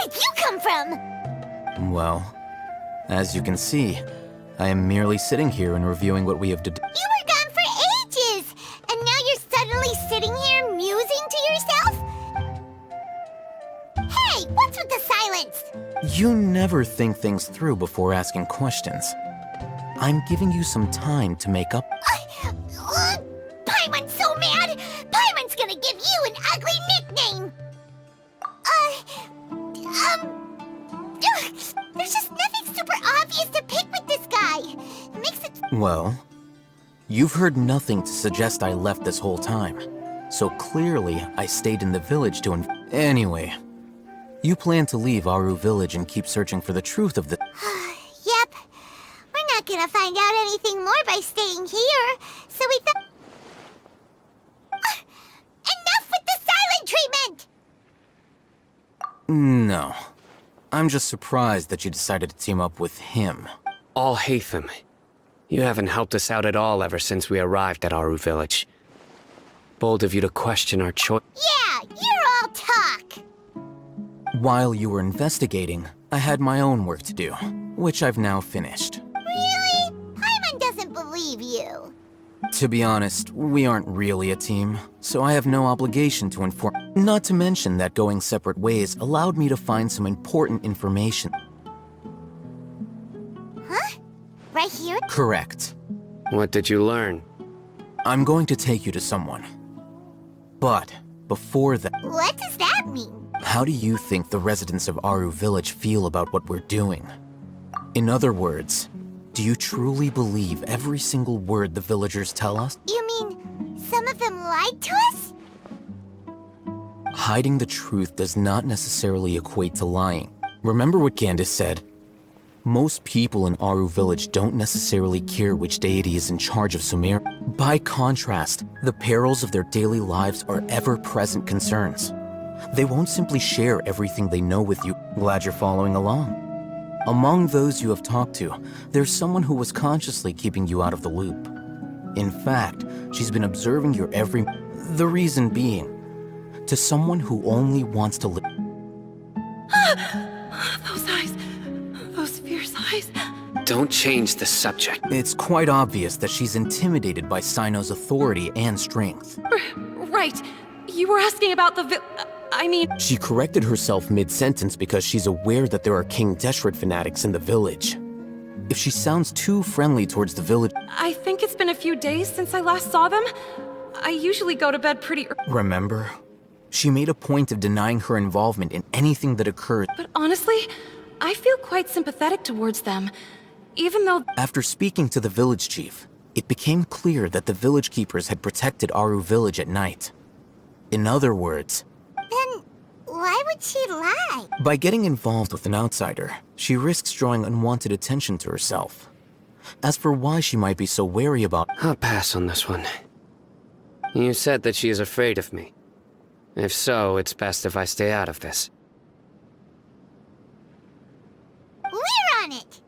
did you come from? Well, as you can see, I am merely sitting here and reviewing what we have You were gone for ages, and now you're suddenly sitting here musing to yourself? Hey, what's with the silence? You never think things through before asking questions. I'm giving you some time to make up. Paimon's so mad! Paimon's gonna give you an ugly nickname! There's just nothing super obvious to pick with this guy. It makes it... Well, you've heard nothing to suggest I left this whole time. So clearly, I stayed in the village to Anyway, you plan to leave Aru village and keep searching for the truth of the... Yep. We're not gonna find out anything more by staying here, so we thought... Enough with the silent treatment! No. I'm just surprised that you decided to team up with him. Alhacén, you haven't helped us out at all ever since we arrived at Aru village. Bold of you to question our choice. Yeah, you're all talk! While you were investigating, I had my own work to do, which I've now finished. Really? Paimon doesn't believe you. To be honest, we aren't really a team, so I have no obligation to inform. Not to mention that going separate ways allowed me to find some important information. Huh? Right here? Correct. What did you learn? I'm going to take you to someone. But, before that... What does that mean? How do you think the residents of Aru village feel about what we're doing? In other words, do you truly believe every single word the villagers tell us? You mean, some of them lied to us? Hiding the truth does not necessarily equate to lying. Remember what Candace said? Most people in Aru village don't necessarily care which deity is in charge of Sumeru. By contrast, the perils of their daily lives are ever-present concerns. They won't simply share everything they know with you. Glad you're following along. Among those you have talked to, there's someone who was consciously keeping you out of the loop. In fact, she's been observing your every... The reason being, to someone who only wants to live... Those eyes. Those fierce eyes. Don't change the subject. It's quite obvious that she's intimidated by Sino's authority and strength. Right. You were asking about the She corrected herself mid-sentence because she's aware that there are King Deshret fanatics in the village. If she sounds too friendly towards the village... I think it's been a few days since I last saw them. I usually go to bed pretty early. Remember? She made a point of denying her involvement in anything that occurred. But honestly, I feel quite sympathetic towards them. Even though... After speaking to the village chief, it became clear that the village keepers had protected Aru village at night. In other words... Then, why would she lie? By getting involved with an outsider, she risks drawing unwanted attention to herself. As for why she might be so wary about... I'll pass on this one. You said that she is afraid of me. If so, it's best if I stay out of this. We're on it!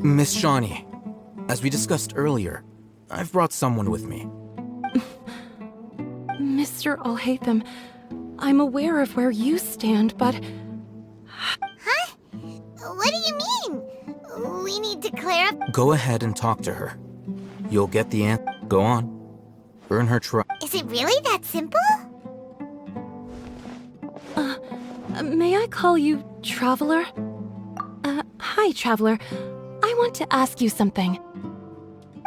Miss Shawnee, as we discussed earlier, I've brought someone with me. Mr. Alhacén, I'm aware of where you stand, but... Huh? What do you mean? We need to clear up... Go ahead and talk to her. You'll get the answer. Go on. Earn her trust. Is it really that simple? May I call you Traveler? Hi, Traveler. I want to ask you something.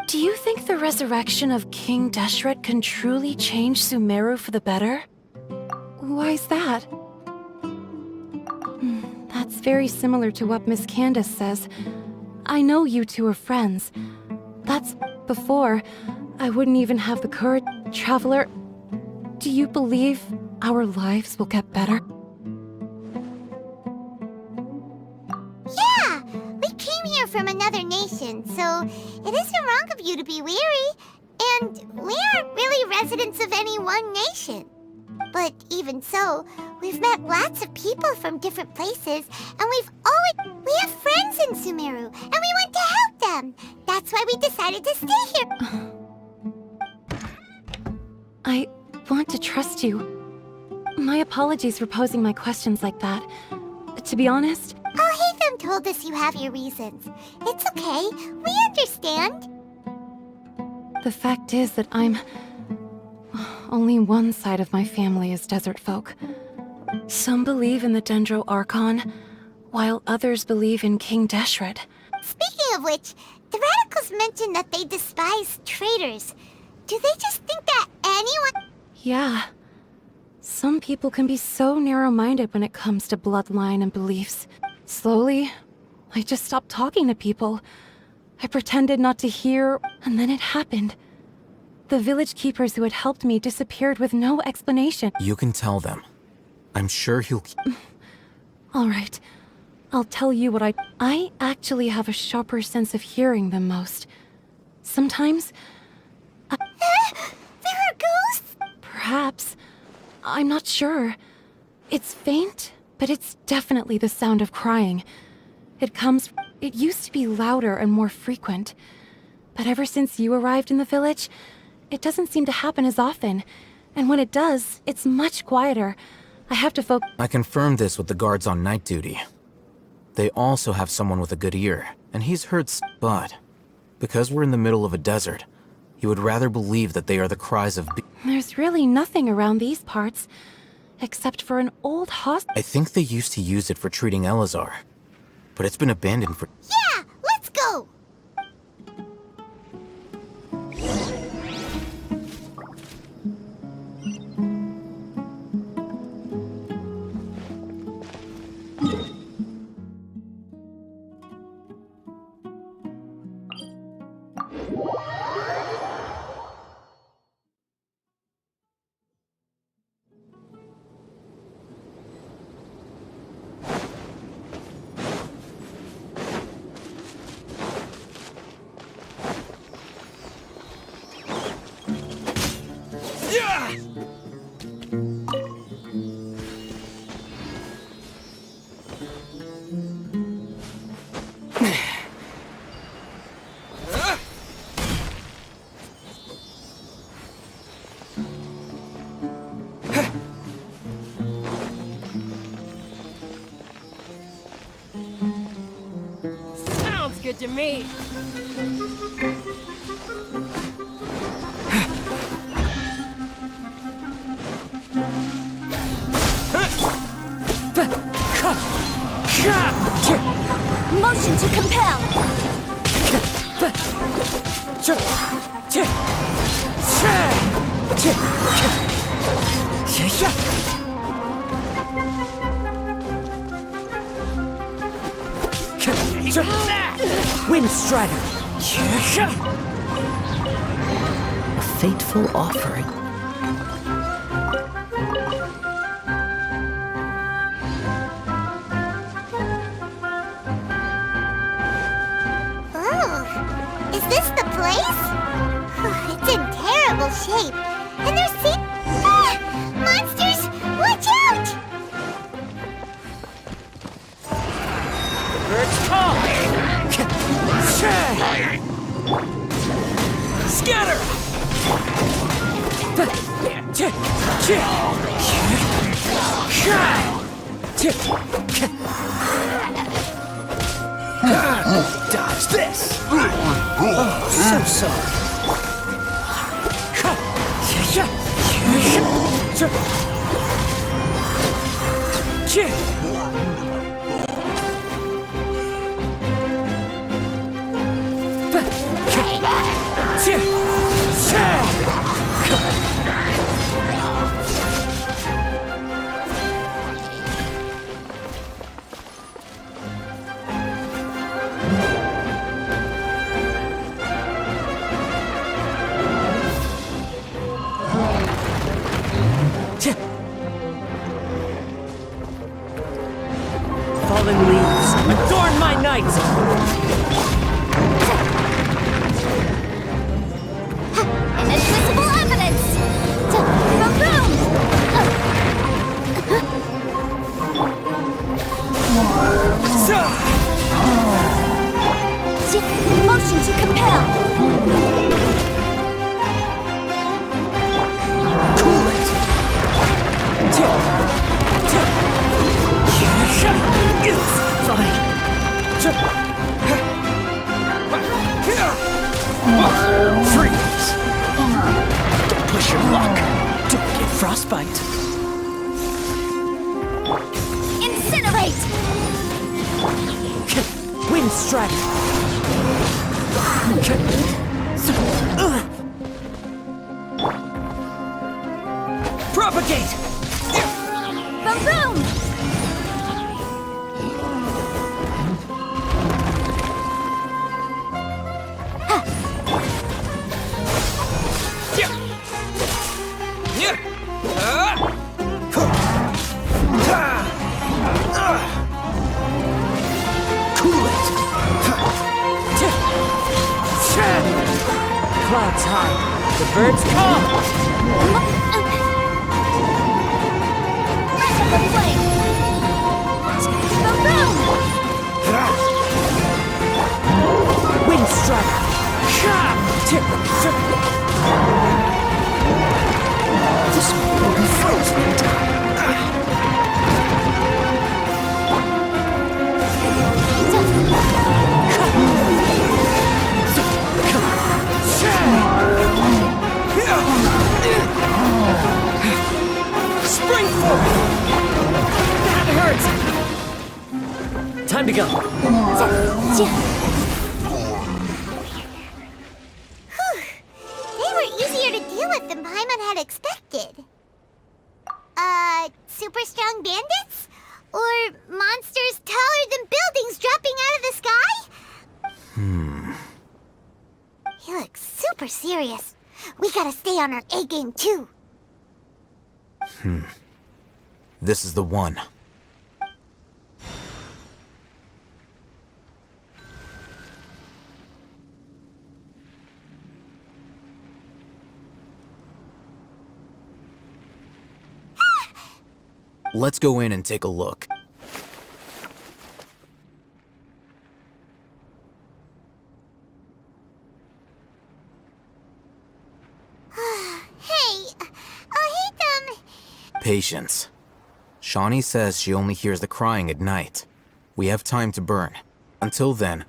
Do you think the resurrection of King Deshret can truly change Sumeru for the better? Why's that? That's very similar to what Miss Candace says. I know you two are friends. That's before I wouldn't even have the courage. Traveler, do you believe our lives will get better? Yeah! We came here from another nation, so it isn't wrong of you to be weary. And we aren't really residents of any one nation. But even so, we've met lots of people from different places, and we have friends in Sumeru, and we want to help them. That's why we decided to stay here. I want to trust you. My apologies for posing my questions like that. To be honest, Alhacén told us you have your reasons. It's okay. We understand. the fact is that only one side of my family is desert folk. Some believe in the Dendro Archon, while others believe in King Deshret. Speaking of which, the radicals mentioned that they despise traitors. Do they just think that anyone... Yeah. Some people can be so narrow-minded when it comes to bloodline and beliefs. Slowly, I just stopped talking to people. I pretended not to hear, and then it happened. The village keepers who had helped me disappeared with no explanation. You can tell them. I'm sure he'll... All right. I'll tell you what I actually have a sharper sense of hearing than most. Sometimes... There are ghosts? Perhaps. I'm not sure. It's faint, but it's definitely the sound of crying. It used to be louder and more frequent. But ever since you arrived in the village, it doesn't seem to happen as often. And when it does, it's much quieter. I have to focus. I confirmed this with the guards on night duty. They also have someone with a good ear, and he's heard but because we're in the middle of a desert, you would rather believe that they are the cries of There's really nothing around these parts, except for an old hospital. I think they used to use it for treating Eleazar, but it's been abandoned for... Yeah, let's go! Sounds good to me. Motion to compel! Wind Strider. A fateful offering. Oh, is this the place? It's in terrible shape. And there's monsters! Watch out! Bird's call. Scatter. Dodge this. Oh, so sorry. Ignite! Inadmissible evidence! Boom! Motion to compel! Cool it! Fine. Freeze! Don't push your luck. Don't get frostbite. Incinerate! Wind strike. Propagate! Boom! Cool it! Clouds high. The birds come! Wind strike! This will be frozen in time. Spring forward! That hurts! Time to go. They were easier to deal with than Paimon had expected. Super strong bandits? Or monsters taller than buildings dropping out of the sky? He looks super serious. We gotta stay on our A game too. This is the one. Let's go in and take a look. Patience. Shawnee says she only hears the crying at night. We have time to burn. Until then...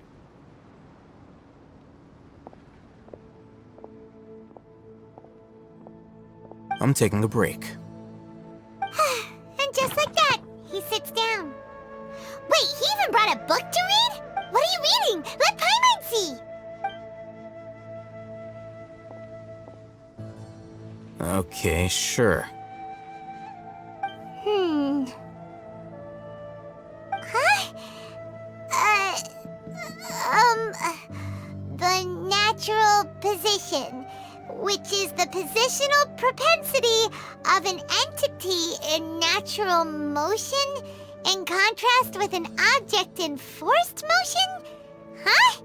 I'm taking a break. And just like that, he sits down. Wait, he even brought a book to read? What are you reading? Let Paimon see! Okay, sure. The natural position, which is the positional propensity of an entity in natural motion in contrast with an object in forced motion? Huh?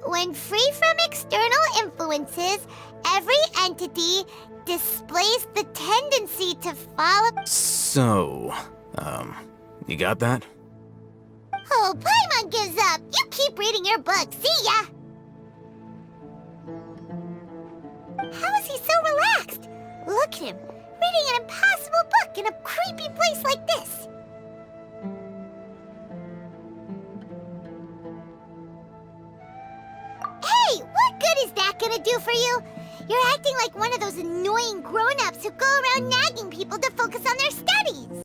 When free from external influences, every entity displays the tendency to follow... So, you got that? Oh, Paimon gives up! You keep reading your book, see ya! How is he so relaxed? Look at him, reading an impossible book in a creepy place like this. Hey, what good is that gonna do for you? You're acting like one of those annoying grown-ups who go around nagging people to focus on their studies.